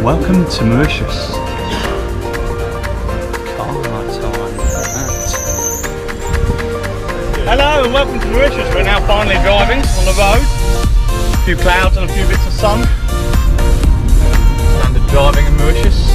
Welcome to Mauritius. Hello and welcome to Mauritius. We're now finally driving on the road. A few clouds and a few bits of sun. Standard driving in Mauritius.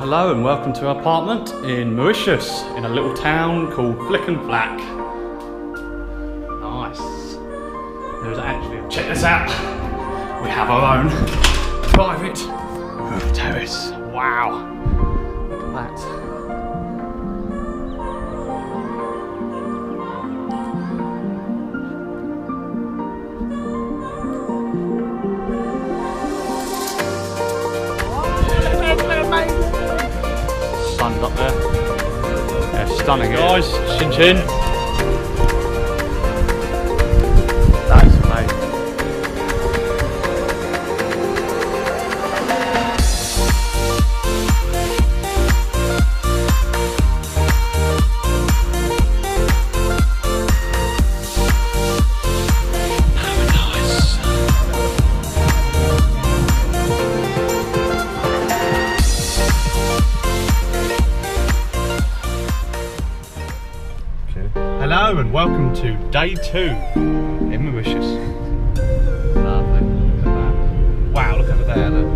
Hello and welcome to our apartment in Mauritius, in a little town called Flic and Flac. Nice. There's actually, check this out. We have our own private roof terrace. Wow. Look at that. Sun's up there. Yeah, stunning guys. Chin chin. That is amazing. Hello and welcome to day 2 in Mauritius. Lovely, look at that. Wow, look over there. Look.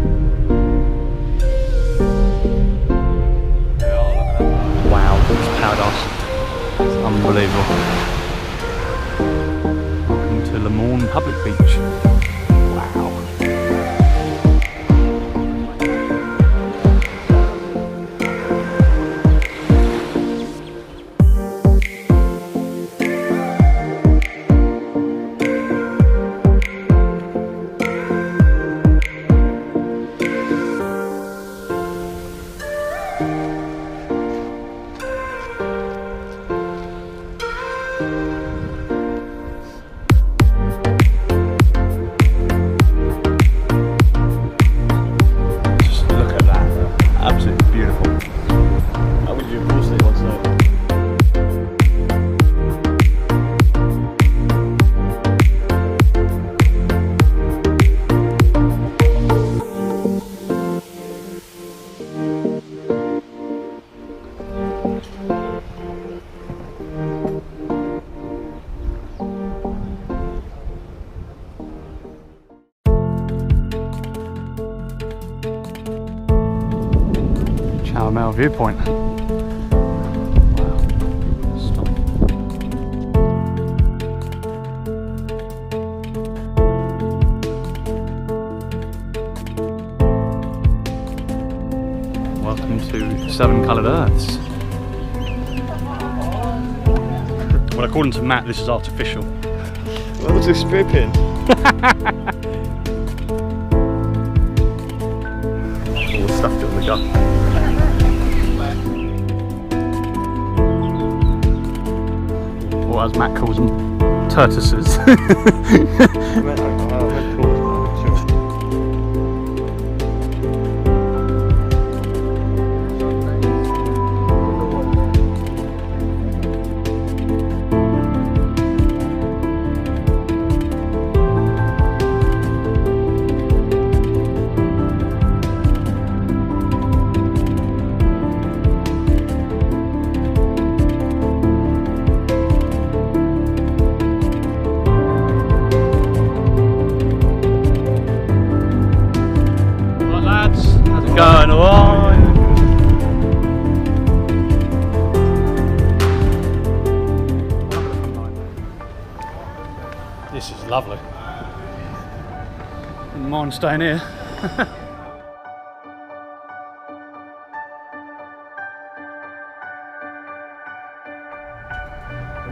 Oh, look at that. Wow, it's paradise. It's unbelievable. Welcome to Morne Public Beach. Wow. Chamarel Viewpoint. Wow. Stunning. Welcome to 7 Coloured Earths. Well, according to Matt, this is artificial. What was this stripping? All stuffed it on the gut. Or as Matt calls them, tortoises. Going on. This is lovely. Wouldn't mind staying here.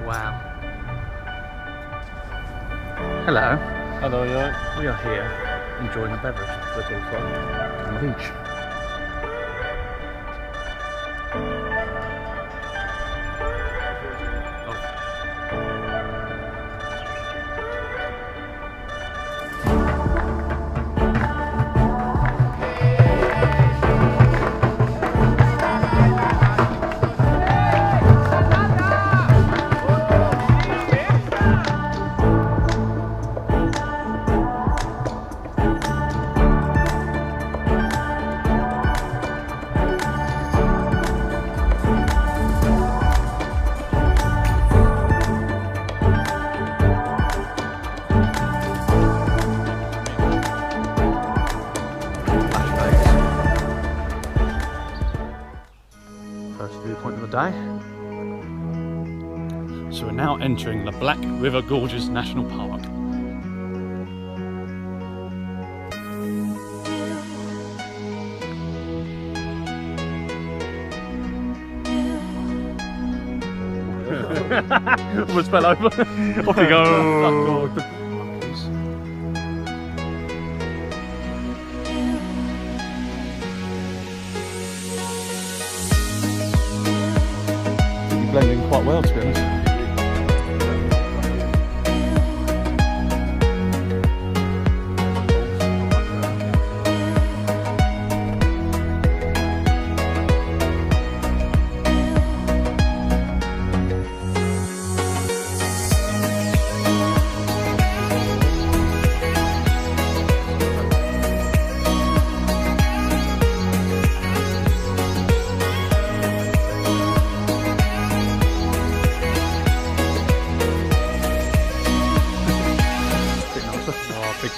Wow. Hello. Hello, yeah. We are here enjoying a beverage for the on the beach. Viewpoint of the day. So we're now entering the Black River Gorges National Park. Almost fell over. Off you go. Blending quite well, to be honest.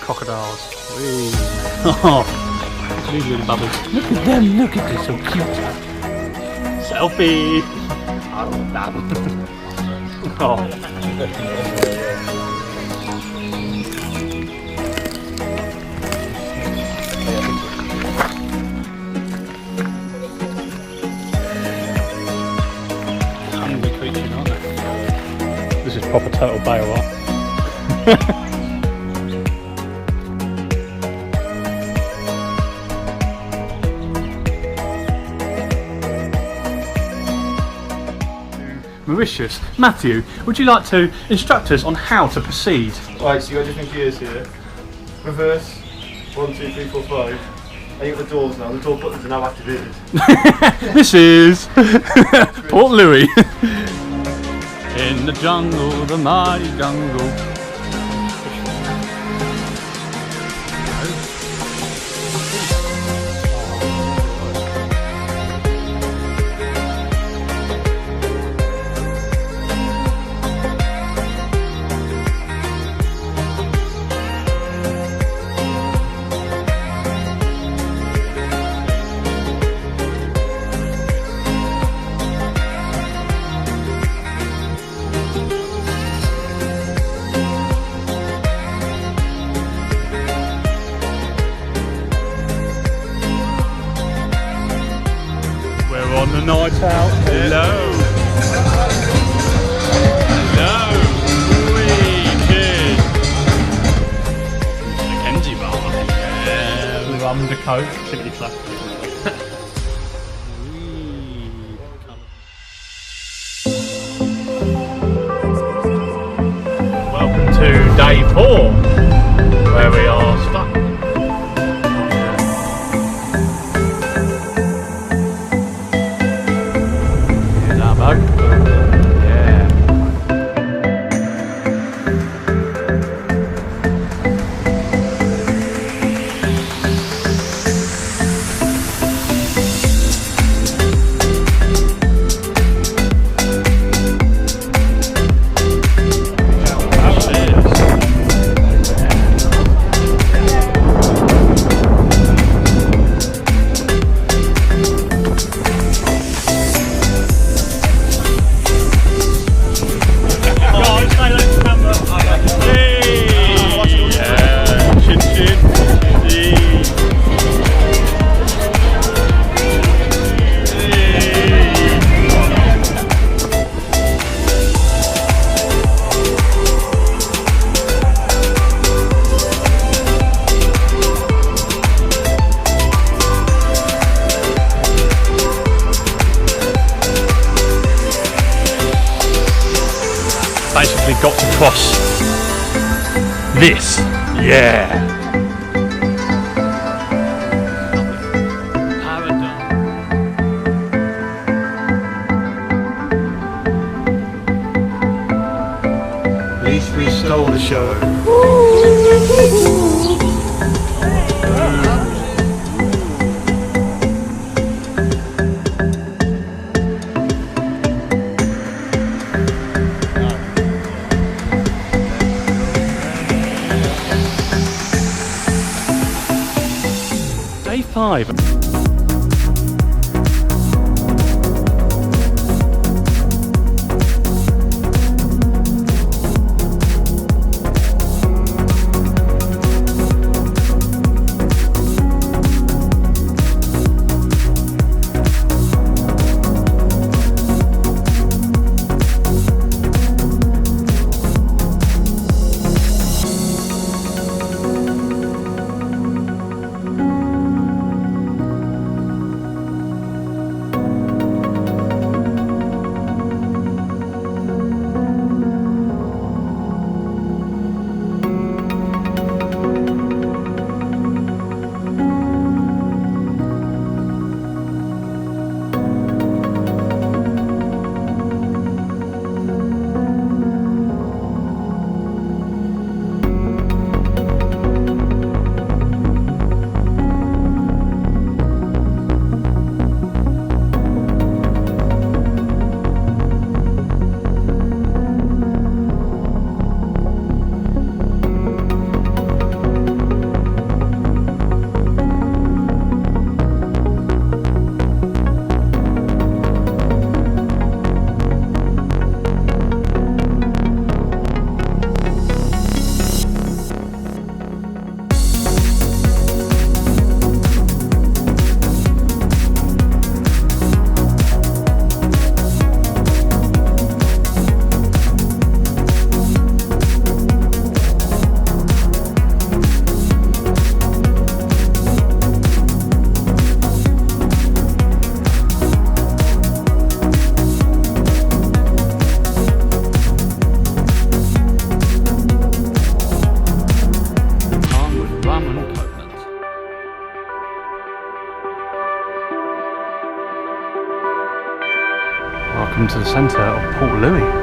Crocodiles. Oh, these little bubbles. Look at them, look at this, so cute. Selfie! Oh, damn. Oh. Hungry creatures, aren't they? This is proper total bail, right? Mauritius. Matthew, would you like to instruct us on how to proceed? Right, so you got different gears here. Reverse, 1, 2, 3, 4, 5. And you got the doors now, the door buttons are now activated. This is Port Louis. In the jungle, the mighty jungle. On the night out. Hello. Hello. Wee, cheers. The Kenji bar. Yeah. Rum to coke. Tickety clack. Welcome to day 4, where we are stuck. definitely got to cross this. Yeah. At least we stole the show. Day 5. Welcome to the centre of Port Louis.